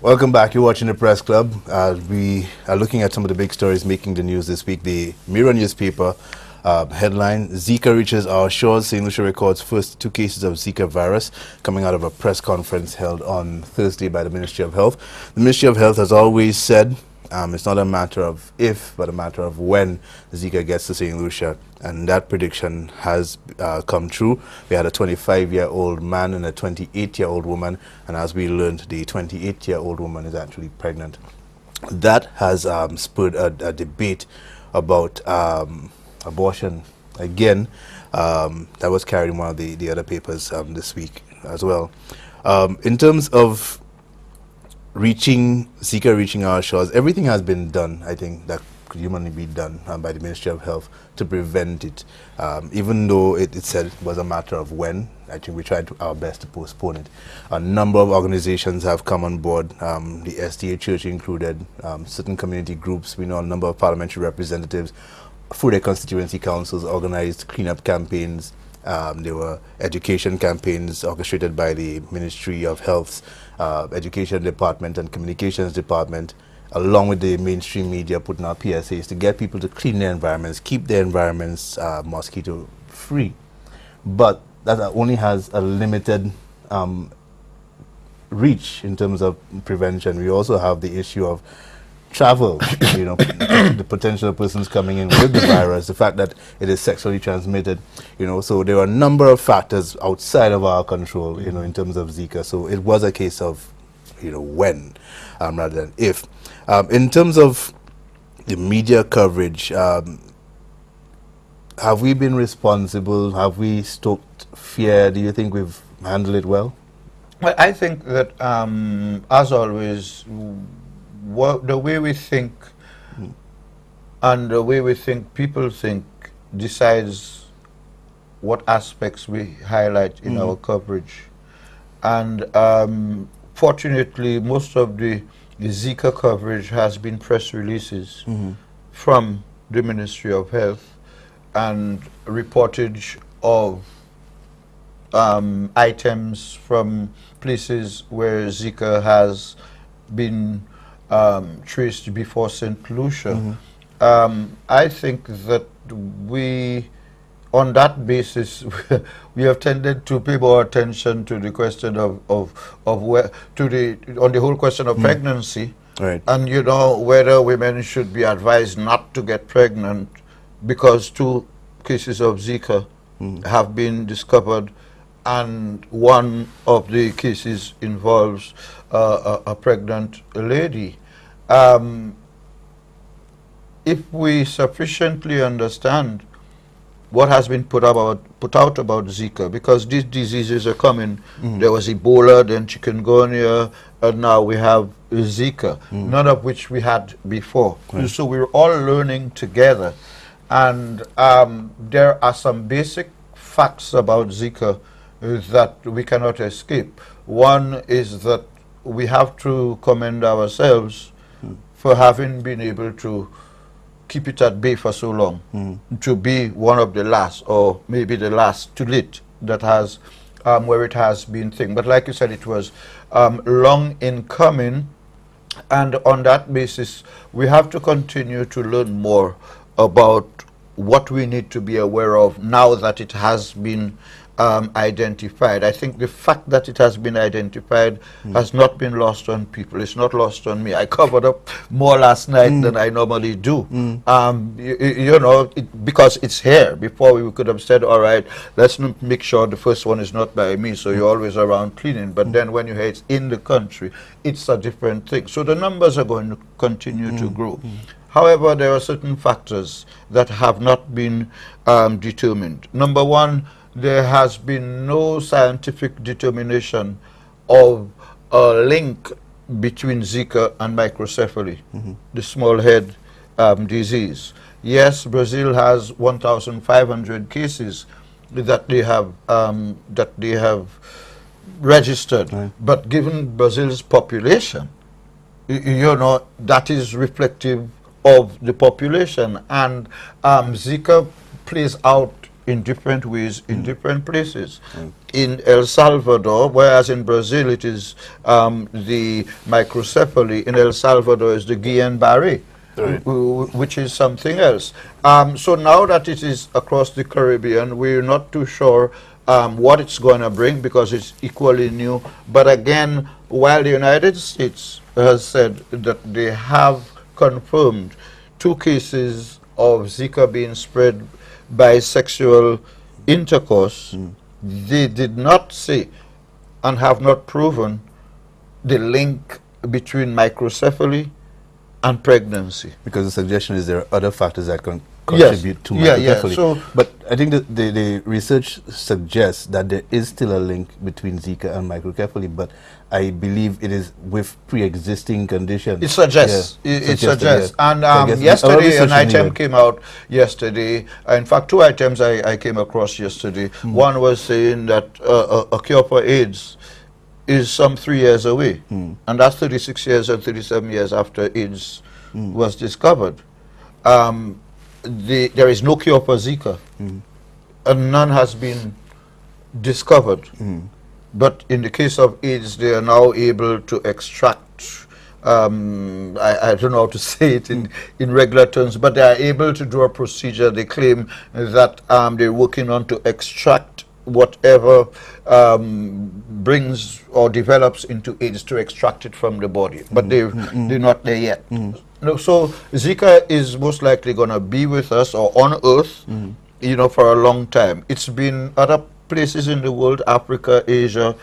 Welcome back. You're watching the Press Club. We are looking at some of the big stories making the news this week. The Mirror newspaper headline, Zika reaches our shores. St. Lucia records first 2 cases of Zika virus, coming out of a press conference held on Thursday by the Ministry of Health. The Ministry of Health has always said it's not a matter of if, but a matter of when Zika gets to St. Lucia. And that prediction has come true. We had a 25-year-old man and a 28-year-old woman. And as we learned, the 28-year-old woman is actually pregnant. That has spurred a debate about abortion. Again, that was carried in one of the other papers this week as well. In terms of Zika reaching our shores, everything has been done, I think, that could humanly be done by the Ministry of Health to prevent it. Even though it said it was a matter of when, I think we tried our best to postpone it. A number of organizations have come on board, the SDA Church included, certain community groups. We know a number of parliamentary representatives through their constituency councils organized cleanup campaigns. There were education campaigns orchestrated by the Ministry of Health's Education Department and Communications Department, along with the mainstream media putting out PSAs to get people to clean their environments, keep their environments mosquito-free. But that only has a limited reach in terms of prevention. We also have the issue of travel, you know, the potential persons coming in with the virus, the fact that it is sexually transmitted, you know, so there are a number of factors outside of our control, you know, in terms of Zika. So it was a case of, you know, when rather than if. In terms of the media coverage, have we been responsible? Have we stoked fear? Do you think we've handled it well? Well, I think that, as always, the way we think and the way we think people think decides what aspects we highlight in our coverage. And fortunately, most of the Zika coverage has been press releases from the Ministry of Health and reportage of items from places where Zika has been traced before St. Lucia. I think that we, on that basis, we have tended to pay more attention to the question of where, on the whole question of pregnancy, right. And you know, whether women should be advised not to get pregnant because 2 cases of Zika have been discovered, and one of the cases involves a pregnant lady. If we sufficiently understand what has been put out about Zika, because these diseases are coming, there was Ebola, then chikungunya, and now we have Zika, none of which we had before. Right. So we're all learning together, and there are some basic facts about Zika that we cannot escape. One is that we have to commend ourselves for having been able to keep it at bay for so long, to be one of the last, or maybe the last to late, that has, where it has been thing. But like you said, it was long in coming, and on that basis, we have to continue to learn more about what we need to be aware of now that it has been identified. I think the fact that it has been identified has not been lost on people. It's not lost on me. I covered up more last night than I normally do. You know, because it's here. Before we could have said, all right, let's make sure the first one is not by me, so you're always around cleaning. But then when you hear it's in the country, it's a different thing. So the numbers are going to continue to grow. However, there are certain factors that have not been determined. Number one, there has been no scientific determination of a link between Zika and microcephaly, the small head disease. Yes, Brazil has 1,500 cases that they have registered, right. But given Brazil's population, you know, that is reflective of the population, and Zika plays out in different ways in different places. In El Salvador, whereas in Brazil it is the microcephaly, in El Salvador is the Guillain-Barré, which is something else. So now that it is across the Caribbean, we're not too sure what it's going to bring because it's equally new. But again, while the United States has said that they have confirmed 2 cases of Zika being spread by sexual intercourse, they did not say and have not proven the link between microcephaly and pregnancy. Because the suggestion is there are other factors that can contribute to microcephaly. So, but I think that the research suggests that there is still a link between Zika and microcephaly, but I believe it is with pre-existing conditions. It suggests. Yeah, it suggests. And yesterday, an item came out yesterday. In fact, 2 items I came across yesterday. One was saying that a cure for AIDS is some 3 years away. And that's 36 years or 37 years after AIDS was discovered. There is no cure for Zika. And none has been discovered. But in the case of AIDS, they are now able to extract, I don't know how to say it in regular terms, but they are able to do a procedure. They claim that they're working on to extract whatever brings or develops into AIDS, to extract it from the body. But they're not there yet. No, so Zika is most likely going to be with us or on Earth, you know, for a long time. It's been other places in the world, Africa, Asia,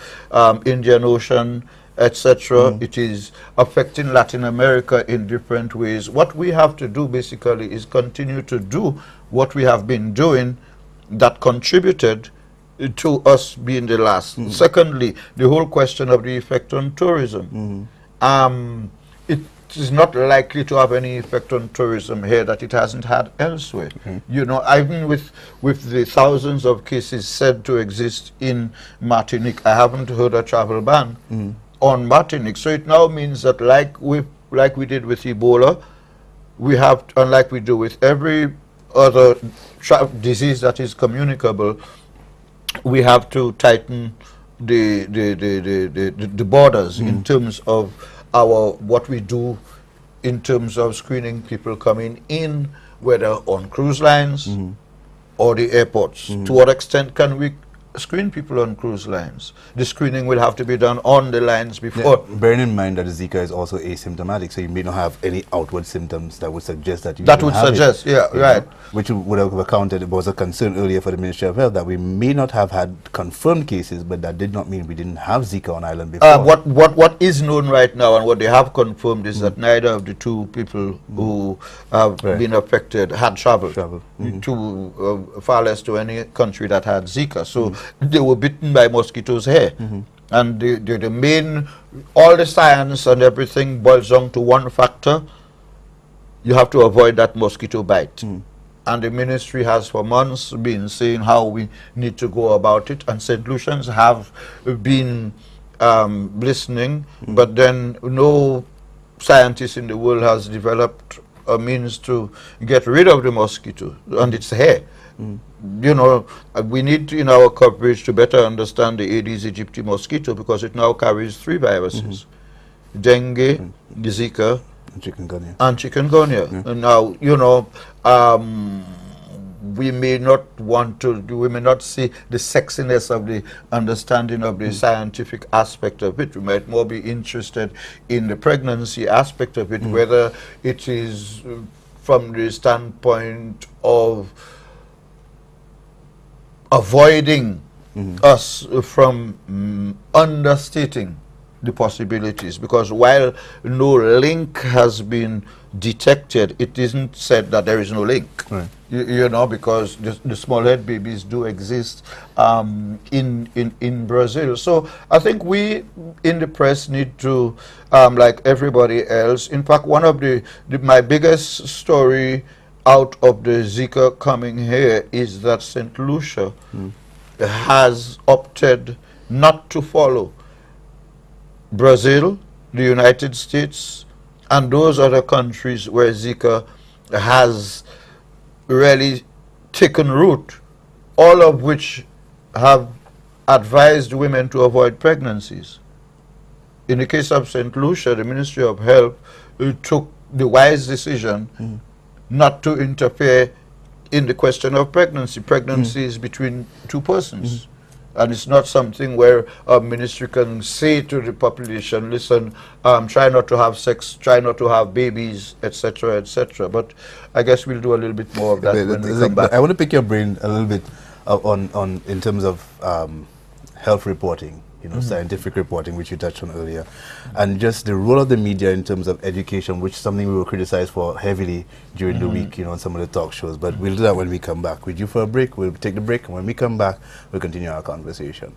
Indian Ocean, etc. It is affecting Latin America in different ways. What we have to do basically is continue to do what we have been doing that contributed to us being the last. Secondly, the whole question of the effect on tourism. It is not likely to have any effect on tourism here that it hasn't had elsewhere. You know, even with the thousands of cases said to exist in Martinique, I haven't heard a travel ban on Martinique. So it now means that like we did with Ebola, we have, unlike we do with every other disease that is communicable, we have to tighten the borders in terms of what we do in terms of screening people coming in, whether on cruise lines or the airports. To what extent can we screen people on cruise lines? The screening will have to be done on the lines before. Yeah, bearing in mind that Zika is also asymptomatic, so you may not have any outward symptoms that would suggest that you suggest, yeah, right. Which would have accounted, it was a concern earlier for the Ministry of Health that we may not have had confirmed cases, but that did not mean we didn't have Zika on island before. What is known right now and what they have confirmed is that neither of the 2 people who have been affected had traveled to far less to any country that had Zika. So they were bitten by mosquitoes here. And the main, all the science and everything boils down to one factor: you have to avoid that mosquito bite. And the ministry has for months been saying how we need to go about it, and St. Lucians have been listening, but then no scientist in the world has developed a means to get rid of the mosquito, and it's here. You know, we need to, in our coverage, to better understand the Aedes aegypti mosquito, because it now carries 3 viruses: dengue, Zika, and chikungunya. And now, you know, we may not see the sexiness of the understanding of the scientific aspect of it. We might more be interested in the pregnancy aspect of it, whether it is from the standpoint of avoiding us from understating the possibilities, because while no link has been detected, it isn't said that there is no link. You know, because the small-head babies do exist in Brazil. So I think we in the press need to, like everybody else, in fact, one of my biggest story out of the Zika coming here is that St. Lucia has opted not to follow Brazil, the United States, and those other countries where Zika has really taken root all of which have advised women to avoid pregnancies. In the case of St. Lucia, the Ministry of Health took the wise decision not to interfere in the question of pregnancy. Pregnancy is between two persons. And it's not something where a ministry can say to the population, listen, try not to have sex, try not to have babies, etc., etc. But I guess we'll do a little bit more of that when we come back. I want to pick your brain a little bit on in terms of health reporting, you know, scientific reporting, which you touched on earlier, and just the role of the media in terms of education, which is something we were criticized for heavily during the week, you know, on some of the talk shows. But we'll do that when we come back. We're due for a break. We'll take the break, and when we come back, we'll continue our conversation.